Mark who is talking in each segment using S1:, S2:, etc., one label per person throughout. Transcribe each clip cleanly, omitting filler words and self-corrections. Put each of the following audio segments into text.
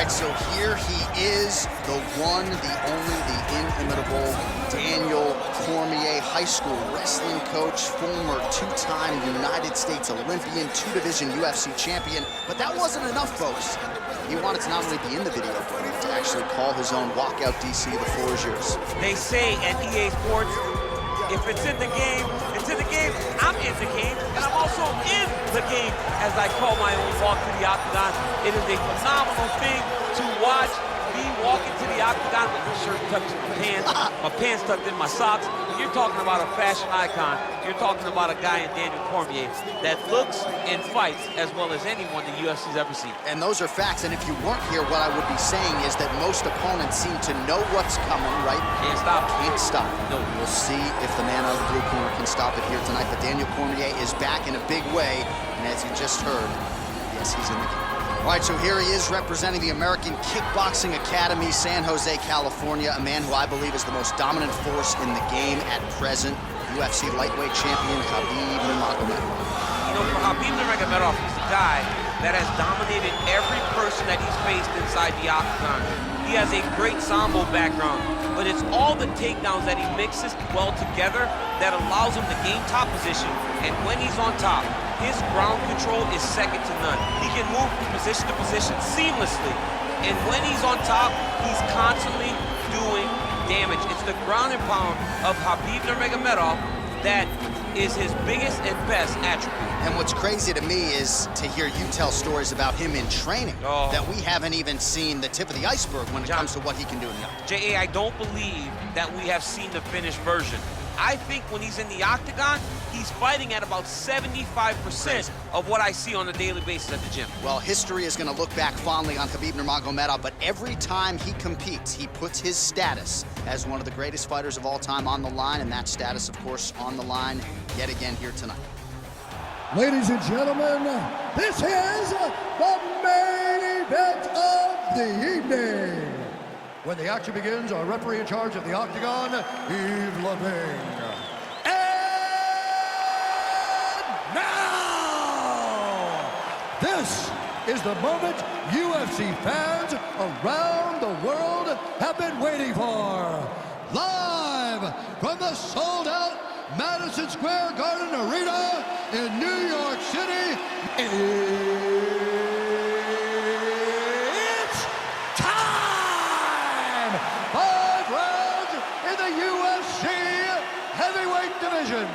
S1: right, so here he is, the one, the only, the inimitable Daniel Cormier, high school wrestling coach, former two-time United States Olympian, two-division UFC champion. But that wasn't enough, folks. He wanted to not only be in the video, but to actually call his own walkout. DC, the floor is yours.
S2: They say at EA Sports, if it's in the game, it's in the game. I'm in the game, and I'm also in the game, as I call my own walk to the octagon. It is a phenomenal thing to watch me walk into the octagon with my shirt tucked in my pants tucked in my socks. You're talking about a fashion icon. You're talking about a guy in Daniel Cormier that looks and fights as well as anyone the UFC's ever seen.
S1: And those are facts, and if you weren't here, what I would be saying is that most opponents seem to know what's coming, right?
S2: Can't stop.
S1: Can't stop. No. We'll see if the man out of the blue corner can stop it here tonight, but Daniel Cormier is back in a big way, and as you just heard, yes, he's in the game. All right, so here he is representing the American Kickboxing Academy, San Jose, California, a man who I believe is the most dominant force in the game at present, UFC Lightweight Champion Khabib Nurmagomedov.
S2: You know, for Khabib Nurmagomedov, he's the guy that has dominated every person that he's faced inside the octagon. He has a great Sambo background, but it's all the takedowns that he mixes well together that allows him to gain top position, and when he's on top, his ground control is second to none. He can move from position to position seamlessly, and when he's on top, he's constantly doing damage. It's the ground and pound of Khabib Nurmagomedov that is his biggest and best attribute.
S1: And what's crazy to me is to hear you tell stories about him in training that we haven't even seen the tip of the iceberg when it comes to what he can do in the octagon.
S2: J.A., I don't believe that we have seen the finished version. I think when he's in the octagon, he's fighting at about 75% of what I see on a daily basis at the gym.
S1: Well, history is going to look back fondly on Khabib Nurmagomedov, but every time he competes, he puts his status as one of the greatest fighters of all time on the line, and that status, of course, on the line yet again here tonight.
S3: Ladies and gentlemen, this is the main event of the evening. When the action begins, our referee in charge of the octagon, Yves Leving. And now, this is the moment UFC fans around the world have been waiting for. Live from the sold-out Madison Square Garden Arena in New York City, it's time! 5 rounds in the UFC heavyweight division.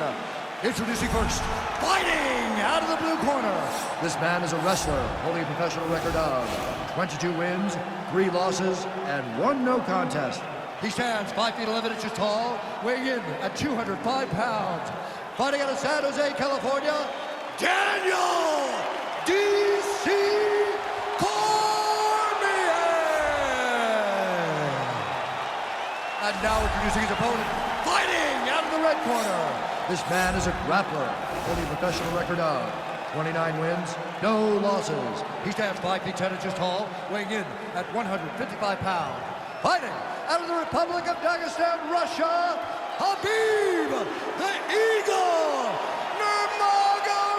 S3: Introducing first, fighting out of the blue corner. This man is a wrestler, holding a professional record of 22 wins, 3 losses, and 1 no contest. He stands 5 feet 11 inches tall, weighing in at 205 pounds. Fighting out of San Jose, California, Daniel D.C. Cormier. And now introducing his opponent, fighting out of the red corner. This man is a grappler, holding a professional record of 29 wins, no losses. He stands 5 feet 10 inches tall, weighing in at 155 pounds. Fighting out of the Republic of Dagestan, Russia, Khabib the Eagle Nurmagomedov.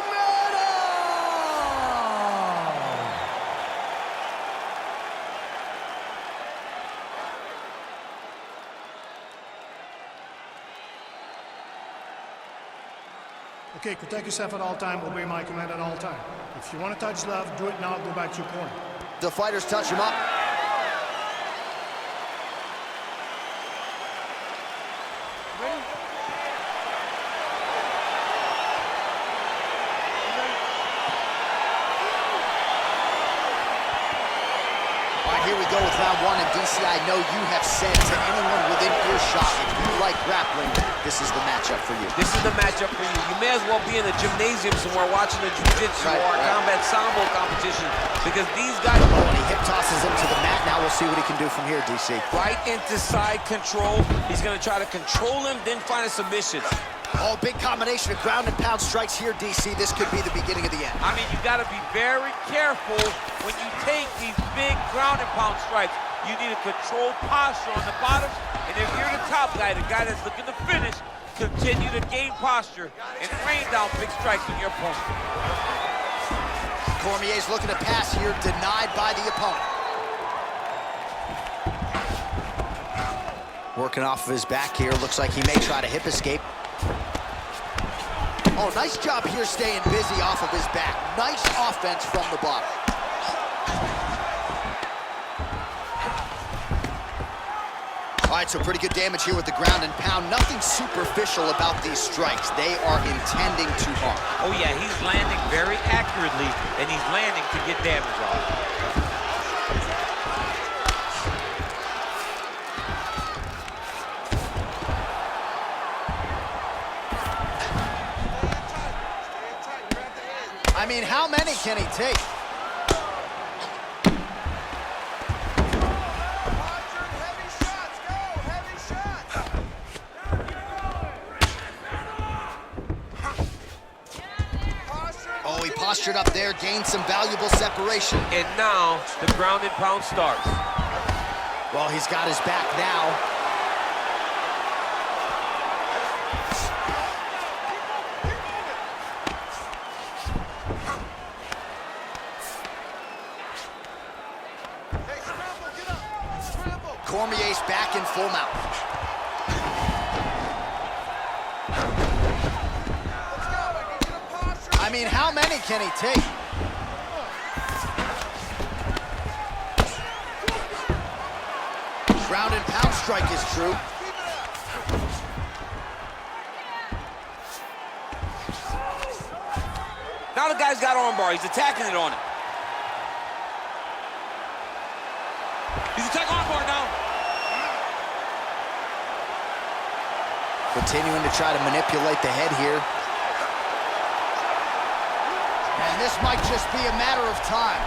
S4: Okay, protect yourself at all time, obey my command at all time. If you want to touch love, do it now, go back to your corner.
S1: The fighters touch him up. Here we go with round 1, and DC, I know you have said to anyone within earshot, if you like grappling, this is the matchup for you.
S2: This is the matchup for you. You may as well be in a gymnasium somewhere watching a jiu-jitsu or a combat sambo competition, because these guys...
S1: Oh, and he hip tosses him to the mat. Now we'll see what he can do from here, DC.
S2: Right into side control. He's going to try to control him, then find a submission.
S1: Oh, big combination of ground and pound strikes here, DC. This could be the beginning of the end.
S2: I mean, you got to be very careful when you take these big ground and pound strikes. You need a controlled posture on the bottom, and if you're the top guy, the guy that's looking to finish, continue to gain posture and rain down big strikes on your opponent.
S1: Cormier's looking to pass here, denied by the opponent. Working off of his back here. Looks like he may try to hip escape. Oh, nice job here staying busy off of his back. Nice offense from the bottom. All right, so pretty good damage here with the ground and pound. Nothing superficial about these strikes. They are intending to harm.
S2: Oh yeah, he's landing very accurately, and he's landing to get damage off.
S1: I mean, how many can he take? Oh, he postured up there, gained some valuable separation.
S2: And now the ground and pound starts.
S1: Well, he's got his back now. Cormier's back in full mount. I mean, how many can he take? Ground and pound strike is true.
S2: Now the guy's got armbar. He's attacking it on him. He's attacking armbar now.
S1: Continuing to try to manipulate the head here. And this might just be a matter of time.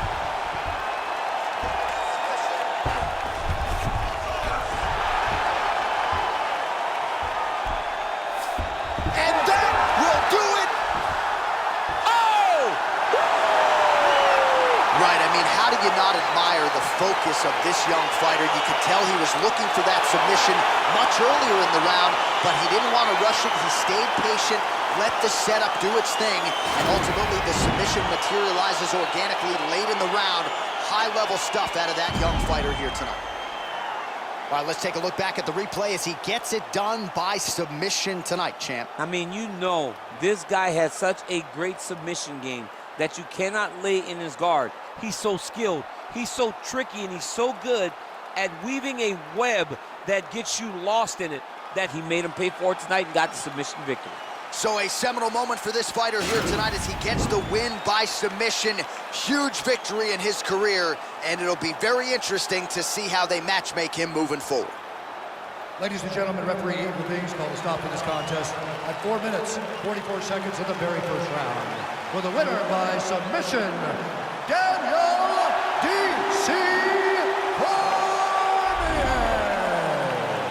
S1: And that will do it. Oh! Right, I mean, how do you not admire the focus of this young fighter? You could tell he was looking for that submission much earlier in the round, but he didn't want to rush it. He stayed patient, let the setup do its thing, and ultimately the submission materializes organically late in the round. High-level stuff out of that young fighter here tonight. All right, let's take a look back at the replay as he gets it done by submission tonight, champ.
S2: I mean, you know, this guy has such a great submission game that you cannot lay in his guard. He's so skilled, he's so tricky, and he's so good at weaving a web that gets you lost in it that he made him pay for it tonight and got the submission victory.
S1: So a seminal moment for this fighter here tonight as he gets the win by submission. Huge victory in his career, and it'll be very interesting to see how they matchmake him moving forward.
S3: Ladies and gentlemen, referee Eagle Things called a stop to this contest at 4 minutes, 44 seconds of the very first round. For the winner by submission, Daniel D.C.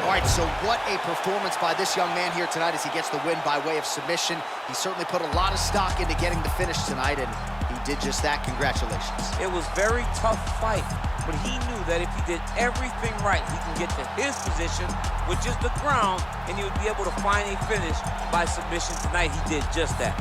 S1: All right, so what a performance by this young man here tonight as he gets the win by way of submission. He certainly put a lot of stock into getting the finish tonight, and he did just that. Congratulations.
S2: It was very tough fight, but he knew that if he did everything right, he can get to his position, which is the ground, and he would be able to find a finish by submission tonight. He did just that.